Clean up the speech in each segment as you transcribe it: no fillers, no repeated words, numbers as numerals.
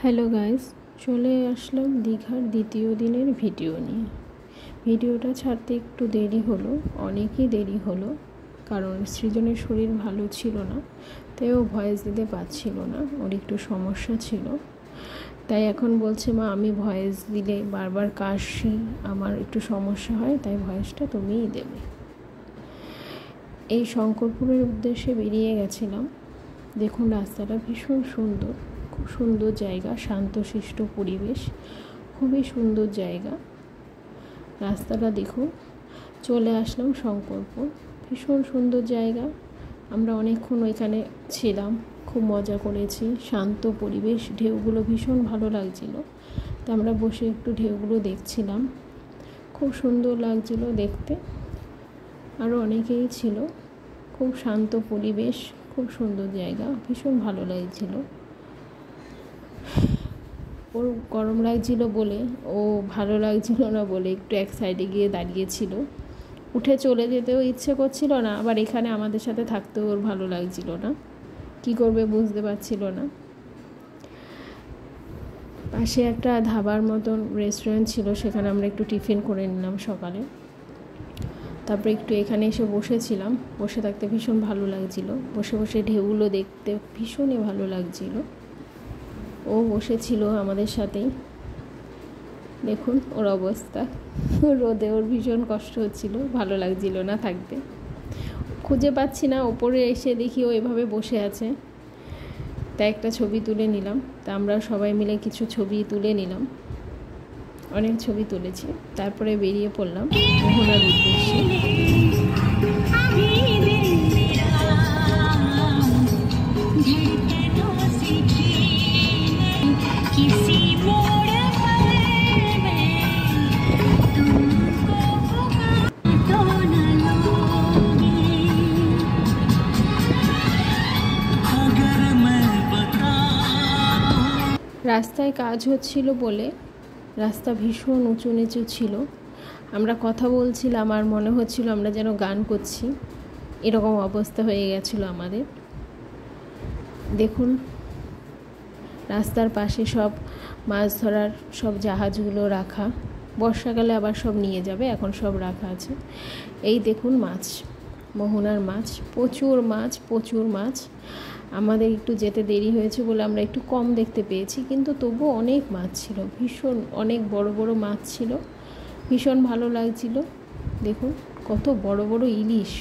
Hello guys, চলে আসলাম দীঘার দ্বিতীয় দিনের ভিডিও নিয়ে। ভিডিওটা ছাড়তে একটু দেরি হলো, অনেকই দেরি হলো, কারণ সৃজনের শরীর ভালো ছিল না, তাই ও ভয়েস দিতে পারছিল না, ওর একটু সমস্যা ছিল। তাই এখন বলছে, মা আমি ভয়েস দিলে বারবার কাশি, আমার একটু সমস্যা হয়, তাই ভয়েসটা তুমিই দেবে। এই শঙ্করপুরের উদ্দেশ্যে বেরিয়ে গেছিলাম। দেখুন রাস্তাটা ভীষণ সুন্দর, খুব সুন্দর জায়গা, শান্তশিষ্ট পরিবেশ, খুবই সুন্দর জায়গা। রাস্তাটা দেখুন। চলে আসলাম শঙ্করপুর, ভীষণ সুন্দর জায়গা। আমরা অনেকক্ষণ ওইখানে ছিলাম, খুব মজা করেছি, শান্ত পরিবেশ, ঢেউগুলো ভীষণ ভালো লাগছিল। তো আমরা বসে একটু ঢেউগুলো দেখছিলাম, খুব সুন্দর লাগছিল দেখতে। আরও অনেকেই ছিল, খুব শান্ত পরিবেশ, খুব সুন্দর জায়গা, ভীষণ ভালো লাগছিল। ওর গরম লাগছিল বলে, ও ভালো লাগছিল না বলে একটু এক সাইডে গিয়ে দাঁড়িয়েছিল। উঠে চলে যেতেও ইচ্ছে করছিল না, আবার এখানে আমাদের সাথে থাকতেও ওর ভালো লাগছিল না, কি করবে বুঝতে পারছিল না। পাশে একটা ধাবার মতন রেস্টুরেন্ট ছিল, সেখানে আমরা একটু টিফিন করে নিলাম সকালে। তারপরে একটু এখানে এসে বসেছিলাম, বসে থাকতে ভীষণ ভালো লাগছিল, বসে বসে ঢেউগুলো দেখতে ভীষণই ভালো লাগছিল। ও বসেছিল আমাদের সাথেই, দেখুন ওর অবস্থা, রোদে ওর ভীষণ কষ্ট হচ্ছিল, ভালো লাগছিল না থাকতে। খুঁজে পাচ্ছি না, ওপরে এসে দেখি ও এভাবে বসে আছে, তাই একটা ছবি তুলে নিলাম। তা আমরা সবাই মিলে কিছু ছবি তুলে নিলাম, অনেক ছবি তুলেছি। তারপরে বেরিয়ে পড়লাম মোহনার উদ্দেশ্যে। রাস্তায় কাজ হচ্ছিল বলে রাস্তা ভীষণ উঁচু নিচু ছিল। আমরা কথা বলছিলাম আর মনে হচ্ছিল আমরা যেন গান করছি, এরকম অবস্থা হয়ে গেছিলো আমাদের। দেখুন রাস্তার পাশে সব মাছ ধরার সব জাহাজগুলো রাখা, বর্ষাকালে আবার সব নিয়ে যাবে, এখন সব রাখা আছে। এই দেখুন মাছ, মোহনার মাছ, প্রচুর মাছ, প্রচুর মাছ। আমাদের একটু যেতে দেরি হয়েছে বলে আমরা একটু কম দেখতে পেয়েছি, কিন্তু তবুও অনেক মাছ ছিল, ভীষণ অনেক বড় বড় মাছ ছিল, ভীষণ ভালো লাগছিল। দেখুন কত বড় বড় ইলিশ,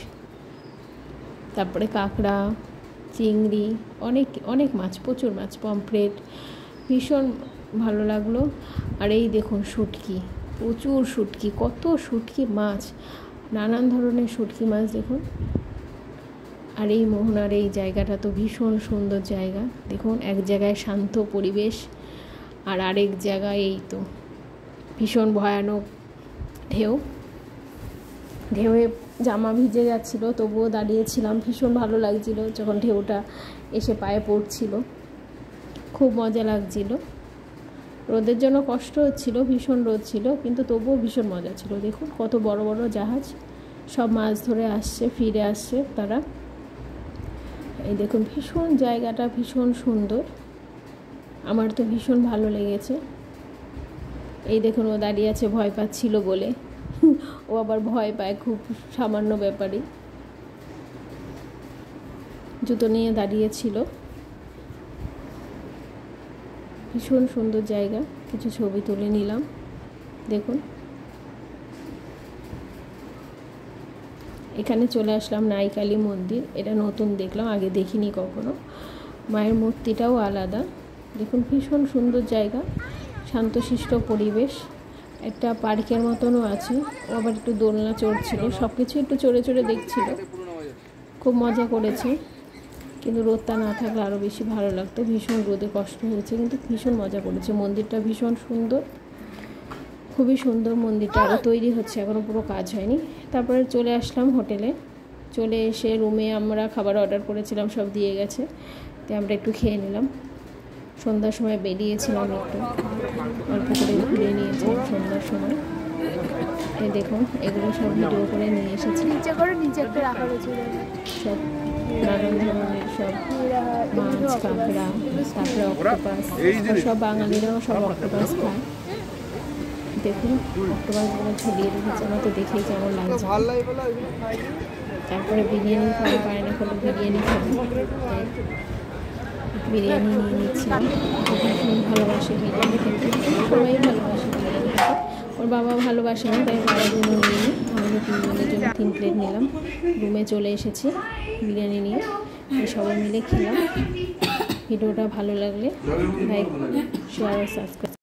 তারপরে কাঁকড়া, চিংড়ি, অনেক অনেক মাছ, প্রচুর মাছ, পমফ্রেট, ভীষণ ভালো লাগলো। আর এই দেখুন শুটকি, প্রচুর শুটকি, কত শুটকি মাছ, নানান ধরনের শুটকি মাছ দেখুন। আর এই মোহনার এই জায়গাটা তো ভীষণ সুন্দর জায়গা, দেখুন এক জায়গায় শান্ত পরিবেশ, আর আরেক জায়গায় এই তো ভীষণ ভয়ানক ঢেউ, ঢেউয়ে জামা ভিজে যাচ্ছিলো, তবুও দাঁড়িয়েছিলাম, ভীষণ ভালো লাগছিল যখন ঢেউটা এসে পায়ে পড়ছিল, খুব মজা লাগছিল। রোদের জন্য কষ্ট হচ্ছিল, ভীষণ রোদ ছিল, কিন্তু তবুও ভীষণ মজা ছিল। দেখুন কত বড় বড় জাহাজ, সব মাছ ধরে আসছে, ফিরে আসছে তারা। এই দেখুন ভীষণ জায়গাটা ভীষণ সুন্দর, আমার তো ভীষণ ভালো লেগেছে। এই দেখুন ও দাঁড়িয়ে আছে ভয় পাচ্ছিল বলে, ও আবার ভয় পায় খুব সামান্য ব্যাপারই, জুতো নিয়ে দাঁড়িয়েছিল। ভীষণ সুন্দর জায়গা, কিছু ছবি তুলে নিলাম। দেখুন এখানে চলে আসলাম নাইকালী মন্দির, এটা নতুন দেখলাম, আগে দেখিনি কখনো। মায়ের মূর্তিটাও আলাদা, দেখুন ভীষণ সুন্দর জায়গা, শান্তশিষ্ট পরিবেশ। একটা পার্কের মতনও আছে, ও আবার একটু দোলনা চড়ছিল, সব কিছু একটু চড়ে চড়ে দেখছিল, খুব মজা করেছে। কিন্তু রোদটা না থাকলে আরও বেশি ভালো লাগতো, ভীষণ রোদে কষ্ট হয়েছে, কিন্তু ভীষণ মজা করেছে। মন্দিরটা ভীষণ সুন্দর, খুবই সুন্দর মন্দিরটা, আরও তৈরি হচ্ছে, এখনও পুরো কাজ হয়নি। তারপরে চলে আসলাম হোটেলে, চলে এসে রুমে আমরা খাবার অর্ডার করেছিলাম, সব দিয়ে গেছে, তাই আমরা একটু খেয়ে নিলাম। সন্ধ্যার সময় বেরিয়েছিলাম, একটু অল্প করে ঘুরে নিয়েছিলাম সন্ধ্যার সময়। এই দেখুন এগুলো সব ভিডিও করে নিয়ে এসেছি, নিচে করে নিচে একটা রাখা রয়েছে, সব নানান ধরনের সব মাছ, কাঁকড়া, তারপরে অক্টোপাস, সব বাঙালিরাও সব অক্টোপাস খায়। দেখুন অক্টোপাসগুলো ঝুলিয়ে রেখেছে, আমার তো দেখেই কেমন লাগছে। তারপরে বিরিয়ানি খাওয়া পারে না, কোনো বিরিয়ানি খাবো, তাই বিরিয়ানি নিয়ে নিচ্ছিলাম। ভীষণ ভালোবাসে বিরিয়ানি খেতে, সবাই ভালোবাসে বিরিয়ানি খেতে। ওর বাবা ভালোবাসে না, তাই বাবার জন্য নিয়ে নিই। আমাদের 3 জনের জন্য 3 প্লেট নিলাম। রুমে চলে এসেছি বিরিয়ানি নিয়ে, সবাই মিলে খেলাম। ভিডিওটা ভালো লাগলে লাইক, শেয়ার ও সাবস্ক্রাইব।